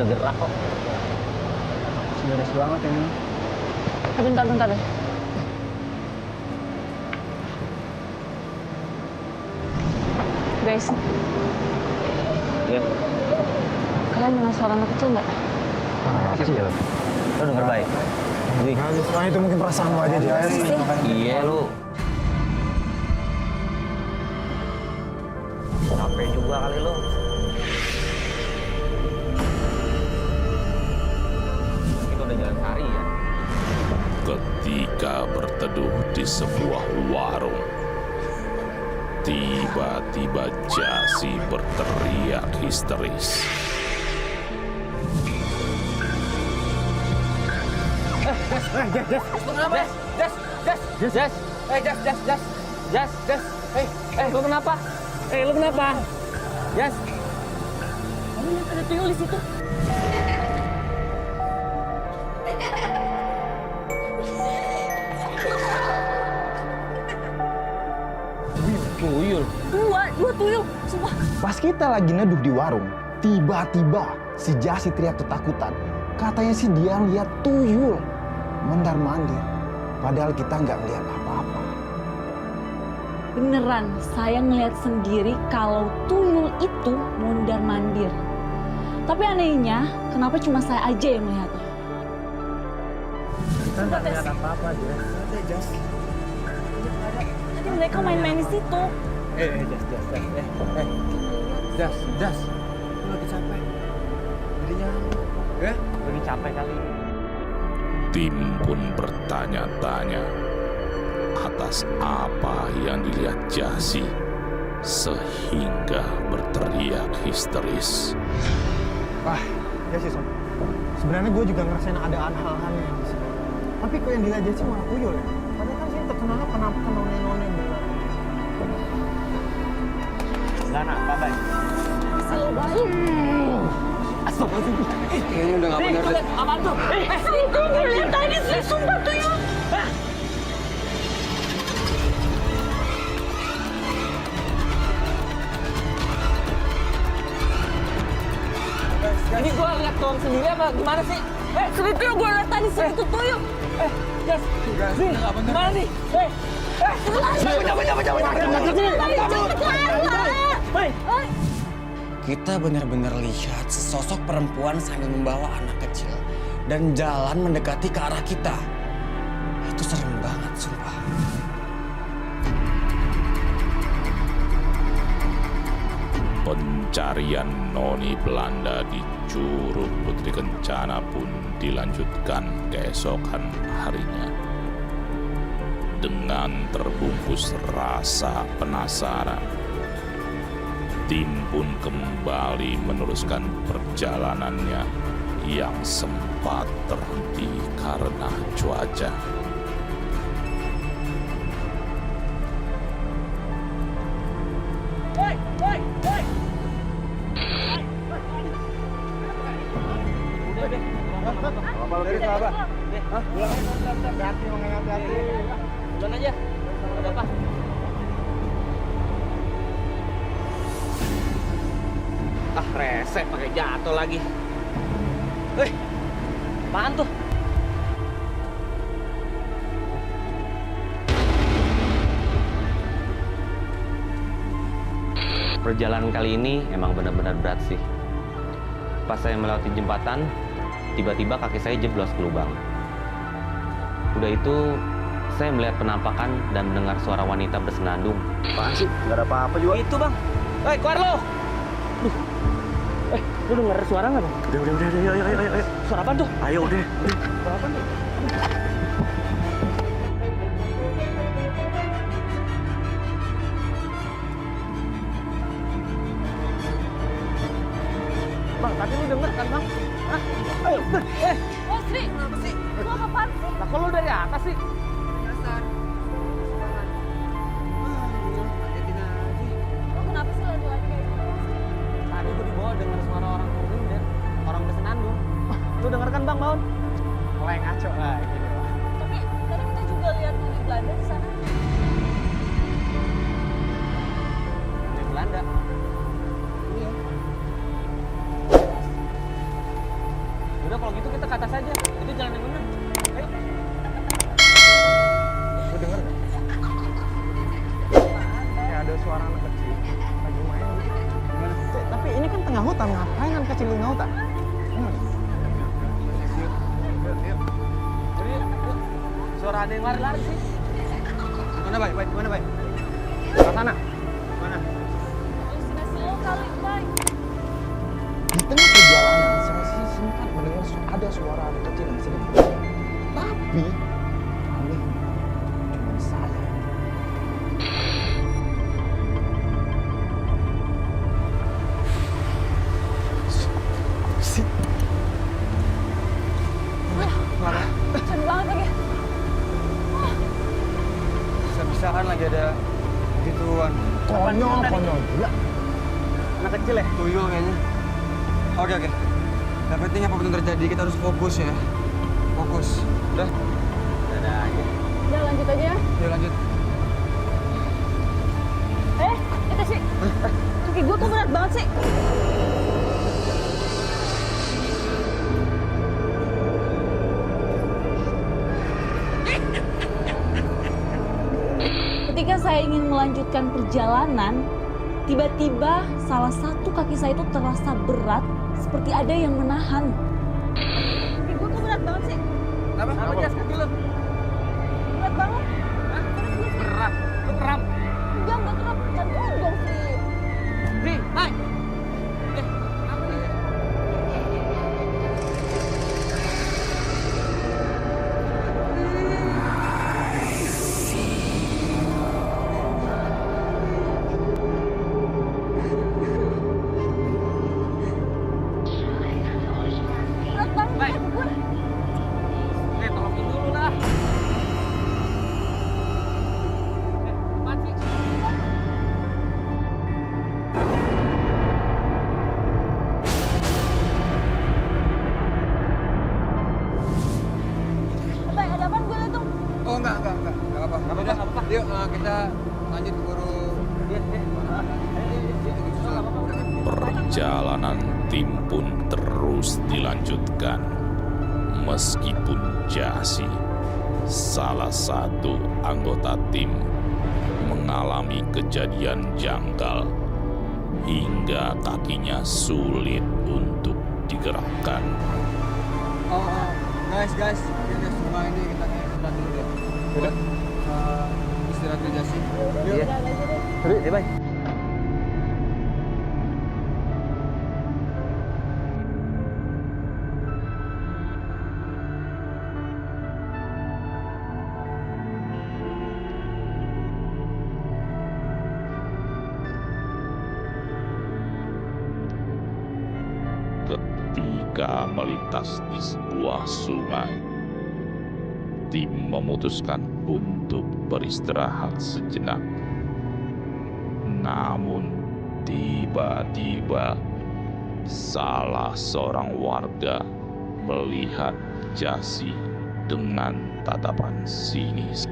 udah gerak kok. Beres banget ini. Bentar deh. Guys, Iya. kalian dengar suara anak kecil nggak? Kecil. Lo denger baik. Wih. Nah, itu mungkin perasaan lo aja, Jas. Iya lu. Capek juga kali lu. Kita udah jalan hari ya. Ketika berteduh di sebuah warung, tiba-tiba Jasi berteriak histeris. Lu kenapa? Jas. Kamu lihat ada tuyul di situ? Tuyul. Dua tuyul, sumpah. Pas kita lagi neduh di warung, tiba-tiba si Jasi teriak ketakutan. Katanya sih dia lihat tuyul mondar-mandir. Padahal kita nggak lihat apa-apa. Beneran, saya ngeliat sendiri kalau tuyul itu mondar-mandir. Tapi anehnya, kenapa cuma saya aja yang melihatnya? Kita nggak lihat apa-apa, Jas. Tadi mereka main-main di situ. Jas. Lu lagi capek. Jadinya, Lagi capek kali. Tim pun bertanya-tanya atas apa yang dilihat Jasi sehingga berteriak histeris. Wah, ya sih, Son. Sebenarnya gue juga ngerasain ada hal aneh di sini. Tapi kok yang dilihat Jasi malah tuyul ya? Padahal kan sih terkenalnya penampakan none-none gitu. Gak apa, Bay. Astagfirullahaladzim. Kayaknya udah gak bener. Apaan tuh? Itu gue lihat tadi sih, sumpah tuyul. Ini gue lihat doang sendiri apa gimana sih? Serius gue lihat tadi itu tuyul. Jas, gimana nih? Kita benar-benar lihat sesosok perempuan sambil membawa anak kecil dan jalan mendekati ke arah kita. Itu serem banget, sumpah. Pencarian Noni Belanda di Curug Putri Kencana pun dilanjutkan keesokan harinya. Dengan terbungkus rasa penasaran, tim pun kembali meneruskan perjalanannya yang sempat terhenti karena cuaca. Dari sahabat. Hati-hati, hati-hati. Duluan aja. Ada apa? Ah, resek pakai jatuh lagi. Apaan tuh? Perjalanan kali ini emang benar-benar berat sih. Pas saya melewati jembatan, tiba-tiba kaki saya jeblos ke lubang. Udah itu, saya melihat penampakan dan mendengar suara wanita bersenandung. Apaan sih? Nggak ada apa-apa juga. Itu bang, keluar lo! Lu denger suara nggak bang? Udah, ayo. Suara apa tuh? Ayo, udah. Suara apa tuh? Bang, tadi lu denger kan bang? Hah? Ayo, Oh, Sri, kenapa sih? Lu apaan sih? lah kok lu dari atas sih? Lu kenapa sih lari-lari kayak gitu? Tadi gua di bawah denger suara orang ngomong dan orang bersenandung. Lu denger kan bang, Maun? Mulai ngaco lagi. Tapi tadi kita juga lihat Noni Belanda di sana. Dari Belanda. Iya. suara ada yang lari-lari sih. Mana, Bay? Mana, Bay? Ke sana. Mana? Halusinasi lo kali, Bay. Di tengah perjalanan saya sih sempat mendengar ada suara anak kecil yang sedang bermain. Tapi aneh, cuma saya. Kenceng banget lagi. Bisa-bisaan lagi ada gituan. Konyol, konyol gila. Anak kecil ya? Tuyul kayaknya. Oke. Yang penting apapun yang terjadi, kita harus fokus ya. Fokus. Udah? Ada aja. Ya lanjut aja ya. Yuk lanjut. Itu sih. Kaki gue kok berat banget sih. Ketika saya ingin melanjutkan perjalanan, tiba-tiba salah satu kaki saya itu terasa berat, seperti ada yang menahan. Kaki gue kok berat banget sih? Kenapa? Apa Jas kaki lu? Berat banget. Hah? Terus gue sih. Berat. Lu kram. Enggak kram. Bantuin dong sih. Ri, naik. Apa nih? Berat banget Baik. kaki gue. Tolongin dulu lah. Apaan sih? Bay, ada apaan gue liat dong? Oh, enggak apa-apa. Nggak apa-apa. Yuk, kita lanjut keburu. Perjalanan tim pun terus dilanjutkan. Meskipun Jasi, salah satu anggota tim, mengalami kejadian janggal hingga kakinya sulit untuk digerakkan. Guys, ini semua ini kita istirahat dulu deh. Buat istirahat aja sih. Iya. Iya, Bay. Ketika melintas di sebuah sungai, tim memutuskan untuk beristirahat sejenak. Namun, tiba-tiba salah seorang warga melihat Jasi dengan tatapan sinis.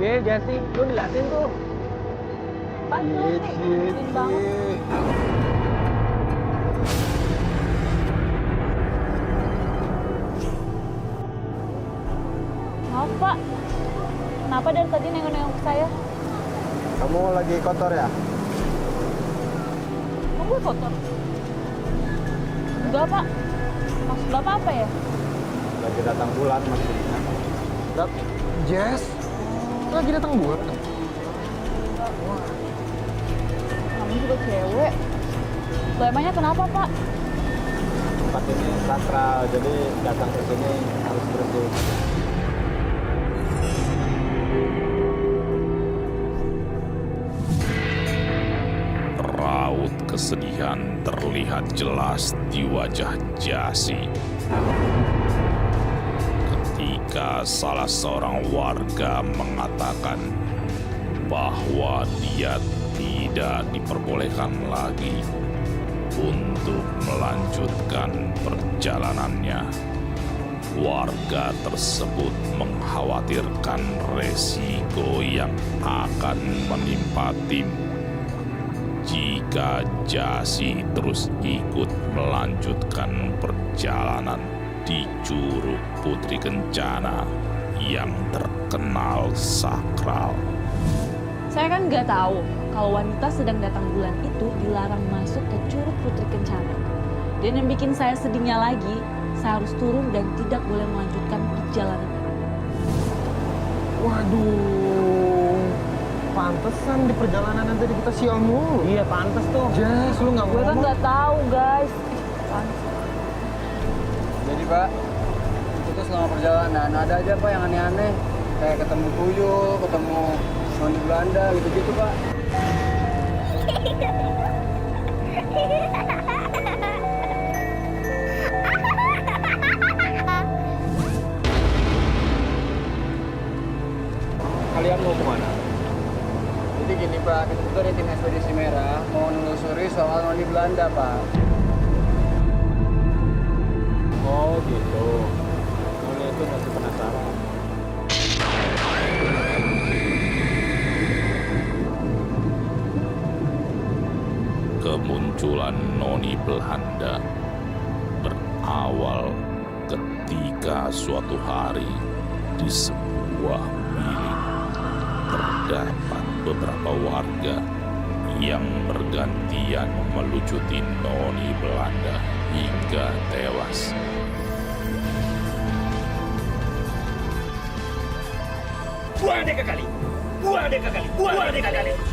Oke, Jasi, lu diliatin tuh. Apaan tuh nih? Nyebelin banget. Maaf, Pak. Kenapa dari tadi nengok-nengok saya? Kamu lagi kotor ya? Kok gue kotor? Enggak, Pak. Maksud Bapak apa ya? Lagi datang bulan maksudnya. Jess, lagi datang bulan. Kamu juga cewek. Loh, emangnya kenapa, Pak? Tempat ini sakral, jadi datang ke sini harus bersih. Raut kesedihan terlihat jelas di wajah Jasi ketika salah seorang warga mengatakan bahwa dia tidak diperbolehkan lagi untuk melanjutkan perjalanannya. Warga tersebut mengkhawatirkan resiko yang akan menimpa tim jika Jasi terus ikut melanjutkan perjalanan. di Curug Putri Kencana yang terkenal sakral. Saya kan nggak tahu kalau wanita sedang datang bulan itu dilarang masuk ke Curug Putri Kencana. Dan yang bikin saya sedihnya lagi, saya harus turun dan tidak boleh melanjutkan perjalanan ini. Waduh, pantesan di perjalanan nanti kita sial mulu. Iya, pantes tuh. Jas, lu nggak Gue kan ngomong. nggak tahu guys. Jadi Pak, itu selama perjalanan ada aja Pak yang aneh-aneh. Kayak ketemu tuyul, ketemu noni Belanda gitu-gitu Pak. Kalian mau kemana? Jadi gini Pak, kita tuh dari tim ekspedisi merah mau menelusuri soal noni Belanda Pak. Oh gitu. Noni itu masih penasaran. Kemunculan noni Belanda berawal ketika suatu hari di sebuah bilik terdapat beberapa warga yang bergantian melucuti noni Belanda hingga tewas. Buang dia ke kali. Buang dia ke kali. Buang dia ke kali.